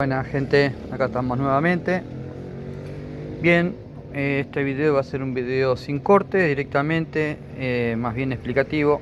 Buena gente, acá estamos nuevamente. Bien, este video va a ser un video sin corte directamente, más bien explicativo.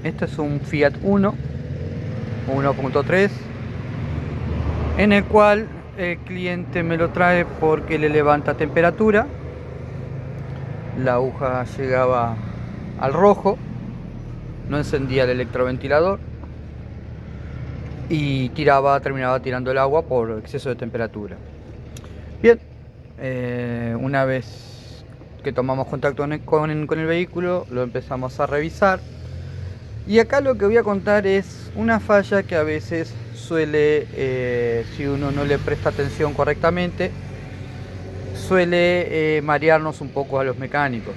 Este es un Fiat Uno 1.3, en el cual el cliente me lo trae porque le levanta temperatura. La aguja llegaba al rojo, no encendía el electroventilador y terminaba tirando el agua por exceso de temperatura. Bien, una vez que tomamos contacto con el vehículo, lo empezamos a revisar. Y acá lo que voy a contar es una falla que a veces suele, si uno no le presta atención correctamente, suele marearnos un poco a los mecánicos.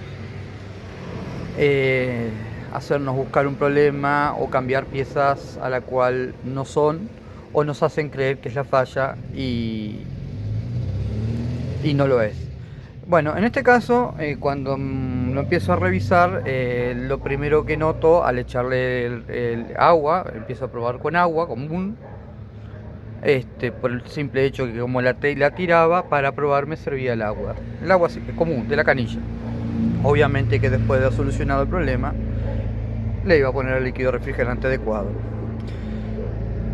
Hacernos buscar un problema o cambiar piezas a la cual no son, o nos hacen creer que es la falla y no lo es. Bueno, en este caso, cuando lo empiezo a revisar, lo primero que noto al echarle el agua, empiezo a probar con agua común, por el simple hecho que como la tiraba para probar me servía el agua común, de la canilla. Obviamente que después de haber solucionado el problema, le iba a poner el líquido refrigerante adecuado.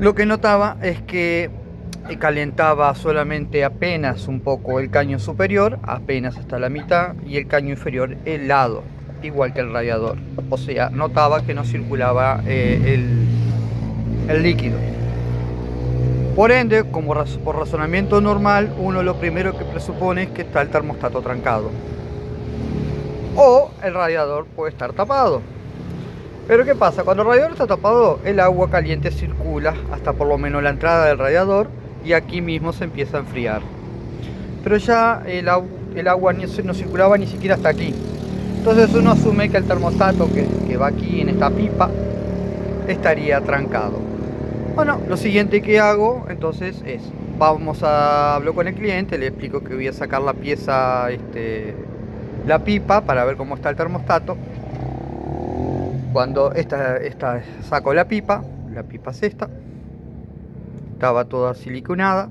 Lo que notaba es que calentaba solamente apenas un poco el caño superior, apenas hasta la mitad, y el caño inferior helado, igual que el radiador. O sea, notaba que no circulaba el líquido. Por ende, por razonamiento normal, uno lo primero que presupone es que está el termostato trancado, o el radiador puede estar tapado. Pero ¿qué pasa? Cuando el radiador está tapado, el agua caliente circula hasta por lo menos la entrada del radiador, y aquí mismo se empieza a enfriar. Pero ya el agua no circulaba ni siquiera hasta aquí. Entonces uno asume que el termostato que va aquí en esta pipa estaría trancado. Bueno, lo siguiente que hago entonces es, hablo con el cliente, le explico que voy a sacar la pieza, la pipa, para ver cómo está el termostato. Cuando saco la pipa es esta. Estaba toda siliconada.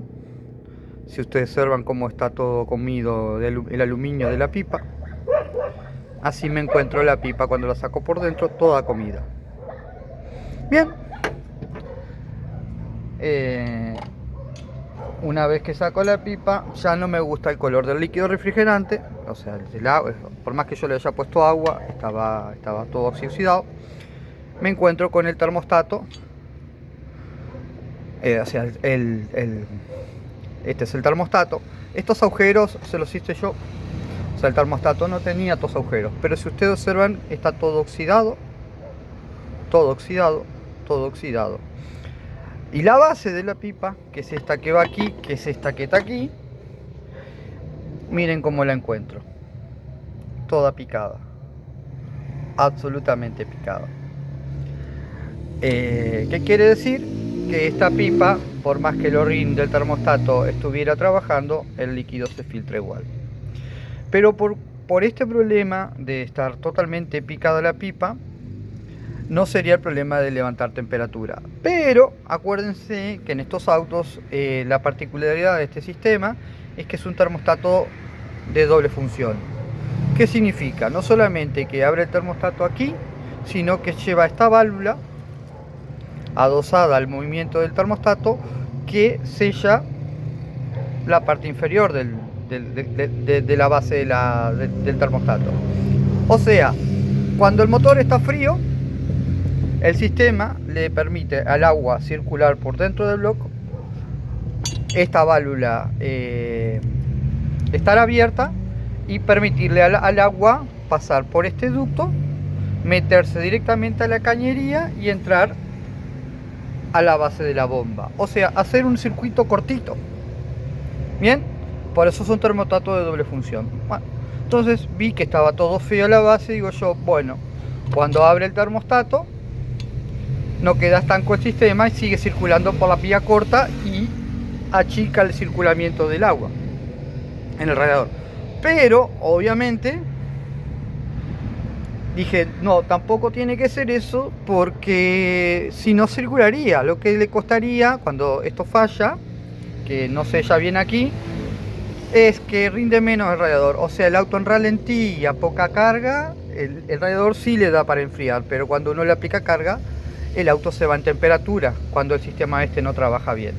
Si ustedes observan cómo está todo comido el aluminio de la pipa, así me encuentro la pipa cuando la saco por dentro, toda comida. Bien, una vez que saco la pipa, ya no me gusta el color del líquido refrigerante, o sea, por más que yo le haya puesto agua, estaba todo oxidado. Me encuentro con el termostato. Este es el termostato. Estos agujeros se los hice yo. O sea, el termostato no tenía estos agujeros, pero si ustedes observan, está todo oxidado. Todo oxidado, todo oxidado. Y la base de la pipa, que es esta que va aquí, que es esta que está aquí, miren cómo la encuentro. Toda picada. Absolutamente picada. ¿Qué quiere decir? Que esta pipa, por más que el o-ring del termostato estuviera trabajando, el líquido se filtra igual. Pero por este problema de estar totalmente picada la pipa, no sería el problema de levantar temperatura. Pero acuérdense que en estos autos la particularidad de este sistema es que es un termostato de doble función. ¿Qué significa? No solamente que abre el termostato aquí, sino que lleva esta válvula adosada al movimiento del termostato, que sella la parte inferior de la base del termostato. O sea, cuando el motor está frío, el sistema le permite al agua circular por dentro del bloque, esta válvula estar abierta y permitirle al agua pasar por este ducto, meterse directamente a la cañería y entrar a la base de la bomba. O sea, hacer un circuito cortito. Bien, por eso es un termostato de doble función. Bueno, entonces vi que estaba todo feo la base, digo yo, bueno, cuando abre el termostato no queda estanco el sistema y sigue circulando por la vía corta y achica el circulamiento del agua en el radiador. Pero obviamente dije, no, tampoco tiene que ser eso, porque si no circularía, lo que le costaría cuando esto falla, que no sella bien aquí, es que rinde menos el radiador. O sea, el auto en ralentí y a poca carga, el radiador sí le da para enfriar, pero cuando uno le aplica carga, el auto se va en temperatura cuando el sistema este no trabaja bien.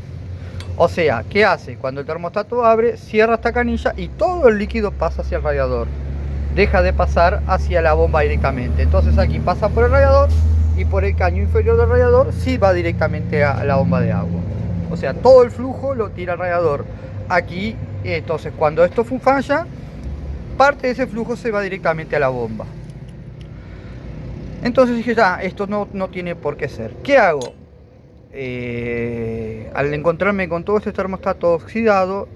O sea, ¿qué hace? Cuando el termostato abre, cierra esta canilla y todo el líquido pasa hacia el radiador. Deja de pasar hacia la bomba directamente. Entonces aquí pasa por el radiador y por el caño inferior del radiador sí va directamente a la bomba de agua. O sea, todo el flujo lo tira el radiador. Aquí, entonces, cuando esto falla, parte de ese flujo se va directamente a la bomba. Entonces dije, ya, esto no tiene por qué ser. ¿Qué hago? Al encontrarme con todo este termostato oxidado,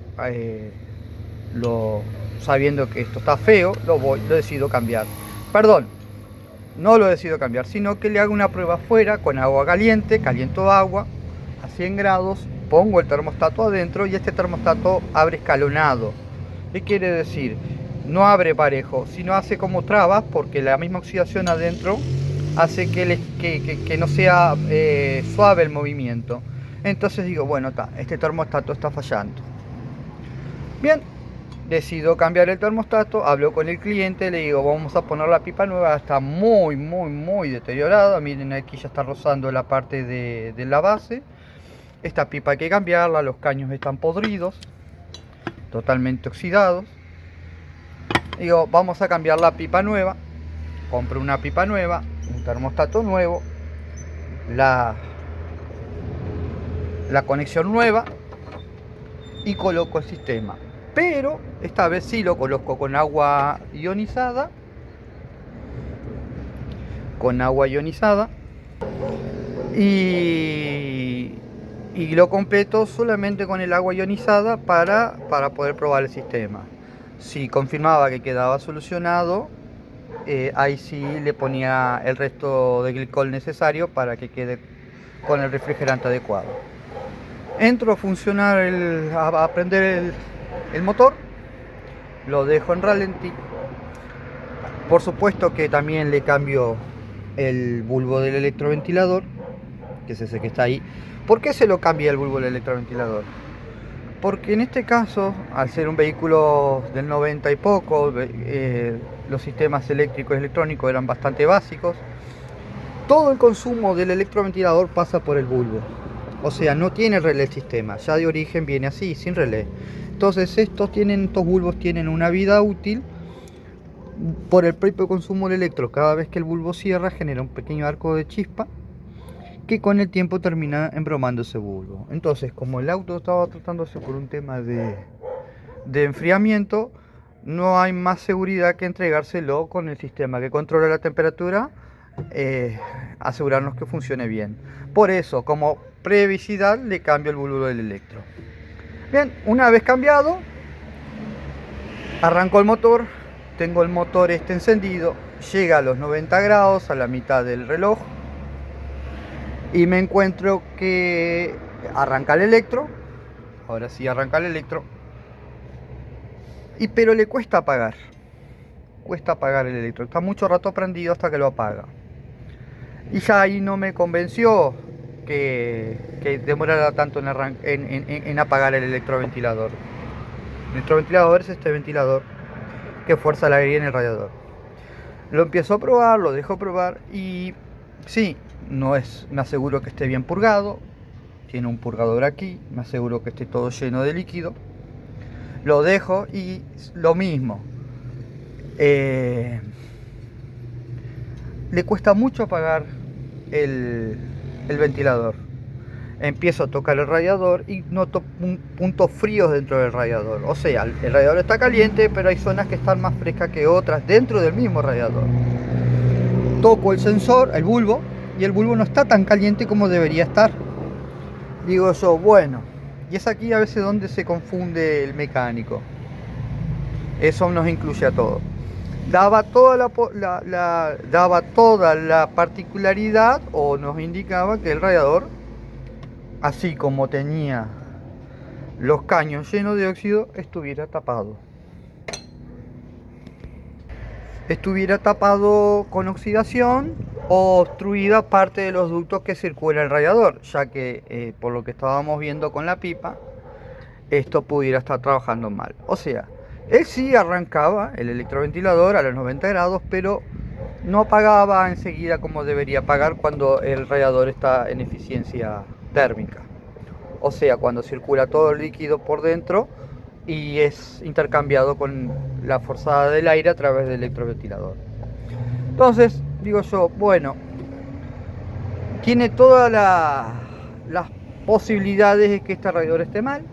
sabiendo que esto está feo, lo decido cambiar. Perdón, no lo decido cambiar, sino que le hago una prueba afuera con agua caliente, caliento agua a 100 grados, pongo el termostato adentro y este termostato abre escalonado. ¿Qué quiere decir? No abre parejo, sino hace como trabas, porque la misma oxidación adentro hace que no sea suave el movimiento. Entonces digo, bueno, este termostato está fallando. Bien, decido cambiar el termostato, hablo con el cliente, le digo, vamos a poner la pipa nueva, está muy deteriorada. Miren, aquí ya está rozando la parte de la base. Esta pipa hay que cambiarla, los caños están podridos, totalmente oxidados. Digo, vamos a cambiar la pipa nueva. Compro una pipa nueva, un termostato nuevo, la conexión nueva y coloco el sistema. Pero esta vez sí lo coloco con agua ionizada. Y lo completo solamente con el agua ionizada para poder probar el sistema. Si confirmaba que quedaba solucionado, ahí sí le ponía el resto de glicol necesario para que quede con el refrigerante adecuado. Entro a funcionar, a prender el motor, lo dejo en ralentí. Por supuesto que también le cambio el bulbo del electroventilador, que es ese que está ahí. ¿Por qué se lo cambia el bulbo del electroventilador? Porque en este caso, al ser un vehículo del 90 y poco, los sistemas eléctricos y electrónicos eran bastante básicos. Todo el consumo del electroventilador pasa por el bulbo. O sea, no tiene relé el sistema, ya de origen viene así, sin relé. Entonces estos bulbos tienen una vida útil por el propio consumo del electro. Cada vez que el bulbo cierra genera un pequeño arco de chispa que con el tiempo termina embromando ese bulbo. Entonces, como el auto estaba tratándose por un tema de enfriamiento, no hay más seguridad que entregárselo con el sistema que controla la temperatura, asegurarnos que funcione bien. Por eso, como previsión, le cambio el bulbo del electro. Bien, una vez cambiado, arranco el motor, tengo el motor encendido, llega a los 90 grados, a la mitad del reloj, y me encuentro que arranca el electro. Ahora sí arranca el electro, pero le cuesta apagar el electro, está mucho rato prendido hasta que lo apaga, y ya ahí no me convenció que demorara tanto en apagar el electroventilador. El electroventilador es este ventilador que fuerza el aire en el radiador. Lo empiezo a probar, lo dejo probar y sí, me aseguro que esté bien purgado. Tiene un purgador aquí, me aseguro que esté todo lleno de líquido. Lo dejo y lo mismo. Le cuesta mucho apagar el ventilador. Empiezo a tocar el radiador y noto puntos fríos dentro del radiador. O sea, el radiador está caliente, pero hay zonas que están más frescas que otras dentro del mismo radiador. Toco el sensor, el bulbo, y el bulbo no está tan caliente como debería estar. Digo yo, bueno, y es aquí a veces donde se confunde el mecánico. Eso nos incluye a todos. Daba toda la particularidad, o nos indicaba que el radiador, así como tenía los caños llenos de óxido, estuviera tapado con oxidación, o obstruida parte de los ductos que circula el radiador, ya que por lo que estábamos viendo con la pipa, esto pudiera estar trabajando mal. O sea, él sí arrancaba el electroventilador a los 90 grados, pero no apagaba enseguida como debería apagar cuando el radiador está en eficiencia térmica. O sea, cuando circula todo el líquido por dentro y es intercambiado con la forzada del aire a través del electroventilador. Entonces, digo yo, bueno, tiene todas las posibilidades de que este radiador esté mal.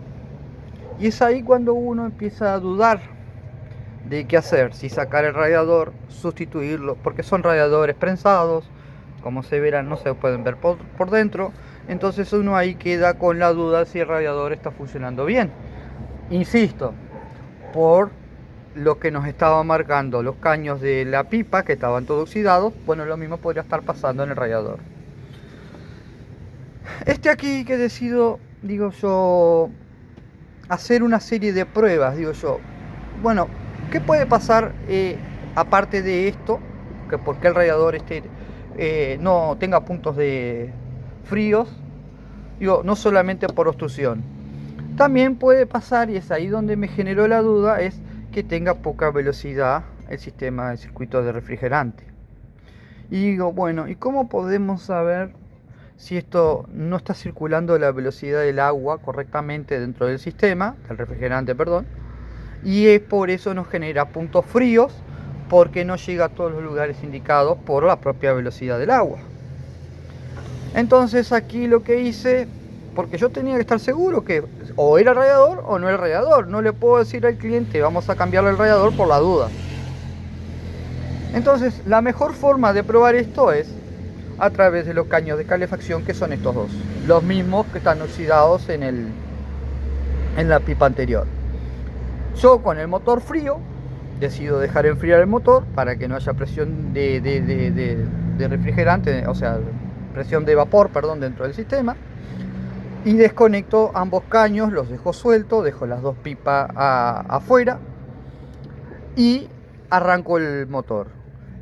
Y es ahí cuando uno empieza a dudar de qué hacer, si sacar el radiador, sustituirlo, porque son radiadores prensados, como se verán, no se pueden ver por dentro. Entonces uno ahí queda con la duda si el radiador está funcionando bien. Insisto, por lo que nos estaba marcando los caños de la pipa, que estaban todos oxidados, bueno, lo mismo podría estar pasando en el radiador. Aquí que decido, digo yo, hacer una serie de pruebas, digo yo, bueno, ¿qué puede pasar aparte de esto? Que porque el radiador no tenga puntos de fríos, digo, no solamente por obstrucción. También puede pasar, y es ahí donde me generó la duda, es que tenga poca velocidad el sistema de circuito de refrigerante. Y digo, bueno, ¿y cómo podemos saber si esto no está circulando la velocidad del agua correctamente dentro del sistema, del refrigerante, perdón? Y es por eso nos genera puntos fríos, porque no llega a todos los lugares indicados por la propia velocidad del agua. Entonces aquí lo que hice, porque yo tenía que estar seguro que o era el radiador o no era el radiador. No le puedo decir al cliente vamos a cambiarle el radiador por la duda. Entonces la mejor forma de probar esto es a través de los caños de calefacción, que son estos dos, los mismos que están oxidados en la pipa anterior. Yo con el motor frío decido dejar enfriar el motor para que no haya presión de refrigerante, o sea, presión de vapor, perdón, dentro del sistema. Y desconecto ambos caños, los dejo sueltos, dejo las dos pipas afuera y arranco el motor.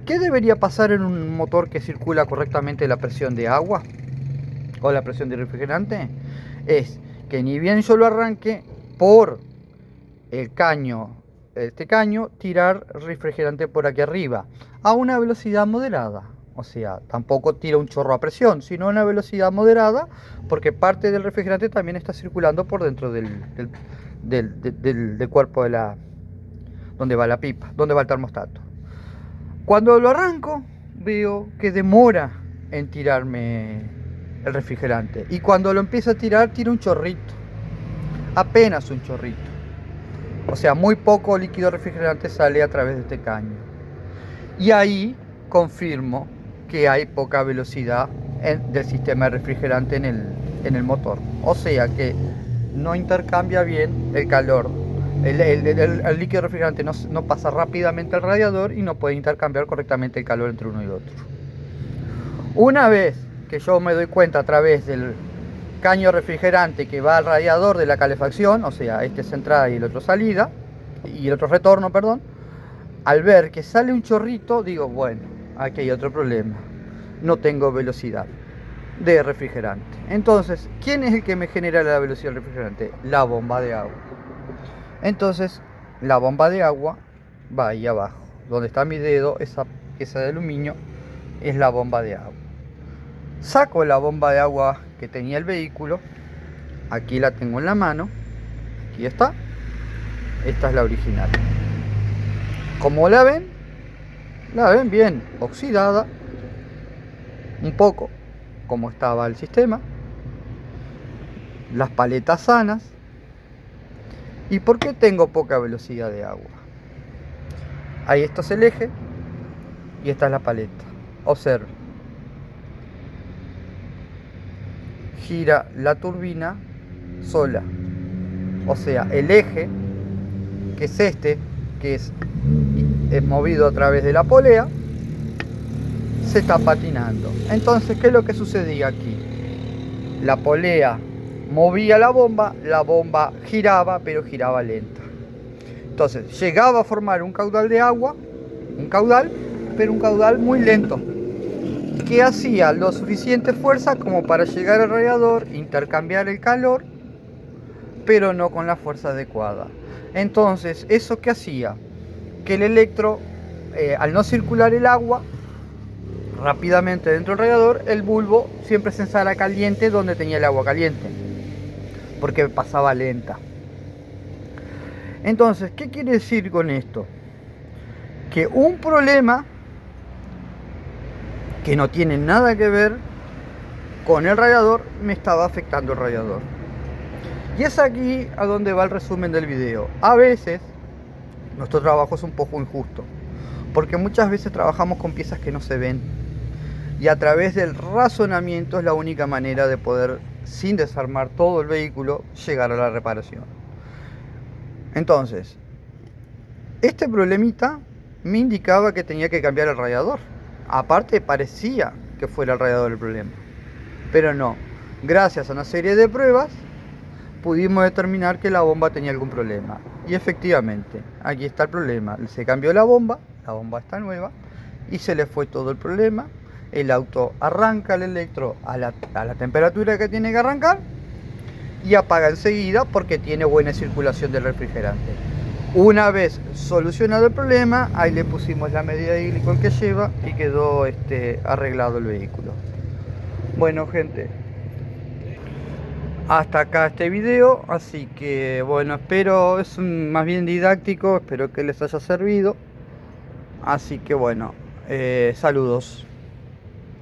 ¿Qué debería pasar en un motor que circula correctamente la presión de agua o la presión de refrigerante? Es que ni bien yo lo arranque, por el caño, tirar refrigerante por aquí arriba a una velocidad moderada. O sea, tampoco tira un chorro a presión, sino a una velocidad moderada, porque parte del refrigerante también está circulando por dentro del cuerpo de donde va la pipa, donde va el termostato. Cuando lo arranco, veo que demora en tirarme el refrigerante. Y cuando lo empiezo a tirar, tira un chorrito. Apenas un chorrito. O sea, muy poco líquido refrigerante sale a través de este caño. Y ahí confirmo que hay poca velocidad del sistema de refrigerante en el motor. O sea que no intercambia bien el calor. El líquido refrigerante no pasa rápidamente al radiador y no puede intercambiar correctamente el calor entre uno y otro. Una vez que yo me doy cuenta a través del caño refrigerante que va al radiador de la calefacción, o sea, este es entrada y el otro salida, y el otro retorno, perdón, al ver que sale un chorrito, digo, bueno, aquí hay otro problema, no tengo velocidad de refrigerante. Entonces, ¿quién es el que me genera la velocidad del refrigerante? La bomba de agua. Entonces, la bomba de agua va ahí abajo, donde está mi dedo, esa pieza de aluminio es la bomba de agua. Saco la bomba de agua que tenía el vehículo, aquí la tengo en la mano, aquí está, esta es la original. Como la ven bien oxidada, un poco como estaba el sistema, las paletas sanas. ¿Y por qué tengo poca velocidad de agua? Ahí esto es el eje y esta es la paleta. Observen. Gira la turbina sola. O sea, el eje, que es que es movido a través de la polea, se está patinando. Entonces, ¿qué es lo que sucedía aquí? La polea movía la bomba giraba, pero giraba lenta. Entonces, llegaba a formar un caudal de agua, pero un caudal muy lento, que hacía lo suficiente fuerza como para llegar al radiador, intercambiar el calor, pero no con la fuerza adecuada. Entonces, ¿eso qué hacía? Que el electro, al no circular el agua rápidamente dentro del radiador, el bulbo siempre se instala caliente donde tenía el agua caliente, porque pasaba lenta. Entonces, ¿qué quiere decir con esto? Que un problema que no tiene nada que ver con el radiador me estaba afectando el radiador. Y es aquí a donde va el resumen del video. A veces nuestro trabajo es un poco injusto, porque muchas veces trabajamos con piezas que no se ven, y a través del razonamiento es la única manera de poder, sin desarmar todo el vehículo, llegar a la reparación. Entonces, este problemita me indicaba que tenía que cambiar el radiador. Aparte, parecía que fuera el radiador el problema, pero no. Gracias a una serie de pruebas pudimos determinar que la bomba tenía algún problema, y efectivamente aquí está el problema. Se cambió la bomba está nueva y se le fue todo el problema. El auto arranca el electro a la temperatura que tiene que arrancar y apaga enseguida porque tiene buena circulación del refrigerante. Una vez solucionado el problema, ahí le pusimos la medida de glicol que lleva y quedó arreglado el vehículo. Bueno, gente, hasta acá este video, así que bueno, espero, es más bien didáctico, espero que les haya servido. Así que bueno, saludos.